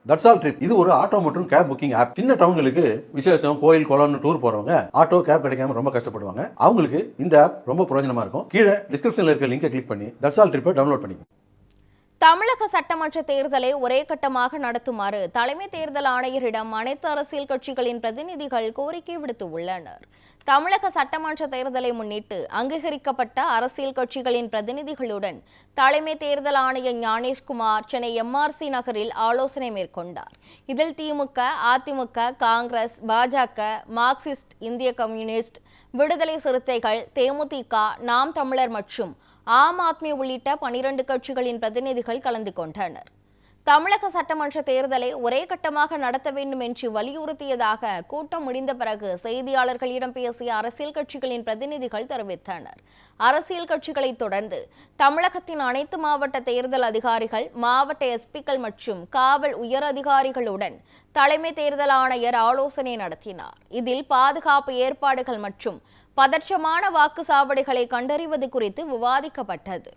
That's all trip இது ஒரு auto மற்றும் கேப் புக்கிங் ஆப். சின்ன டவுன்களுக்கு விசேஷம், கோயில், குளம்னு டூர் போறவங்க ஆட்டோ கேப் கிடைக்காம ரொம்ப கஷ்டப்படுவாங்க. அவங்களுக்கு இந்த ஆப் ரொம்ப பிரயோஜனமா இருக்கும். கீழே டிஸ்கிரிப்ஷன்ல இருக்க லிங்கை கிளிக் பண்ணி தட்ஸ் ஆல் ட்ரிப்பை டவுன்லோட் பண்ணிக்கோங்க. தமிழக சட்டமன்ற தேர்தலை ஒரே கட்டமாக நடத்துமாறு தலைமை தேர்தல் ஆணையரிடம் அனைத்து அரசியல் கட்சிகளின் பிரதிநிதிகள் கோரிக்கை விடுத்துள்ளனர். தமிழக சட்டமன்ற தேர்தலை முன்னிட்டு அங்கீகரிக்கப்பட்ட அரசியல் கட்சிகளின் பிரதிநிதிகளுடன் தலைமை தேர்தல் ஆணையர் ஞானேஷ்குமார் சென்னை MRC நகரில் ஆலோசனை மேற்கொண்டார். இதில் திமுக, அதிமுக, காங்கிரஸ், பாஜக, மார்க்சிஸ்ட், இந்திய கம்யூனிஸ்ட், விடுதலை சிறுத்தைகள், தேமுதிக, நாம் தமிழர் மற்றும் ஆம் ஆத்மி உள்ளிட்ட 12 கட்சிகளின் பிரதிநிதிகள் கலந்து கொண்டனர். தமிழக சட்டமன்ற தேர்தலை ஒரே கட்டமாக நடத்த வேண்டும் என்று வலியுறுத்தியதாக கூட்டம் முடிந்த பிறகு செய்தியாளர்களிடம் பேசிய அரசியல் கட்சிகளின் பிரதிநிதிகள் தெரிவித்தனர். அரசியல் கட்சிகளை தொடர்ந்து தமிழகத்தின் அனைத்து மாவட்ட தேர்தல் அதிகாரிகள், மாவட்ட எஸ்பிக்கள் மற்றும் காவல் உயர் அதிகாரிகளுடன் தலைமை தேர்தல் ஆணையர் ஆலோசனை நடத்தினார். இதில் பாதுகாப்பு ஏற்பாடுகள் மற்றும் பதற்றமான வாக்குச்சாவடிகளை கண்டறிவது குறித்து விவாதிக்கப்பட்டது.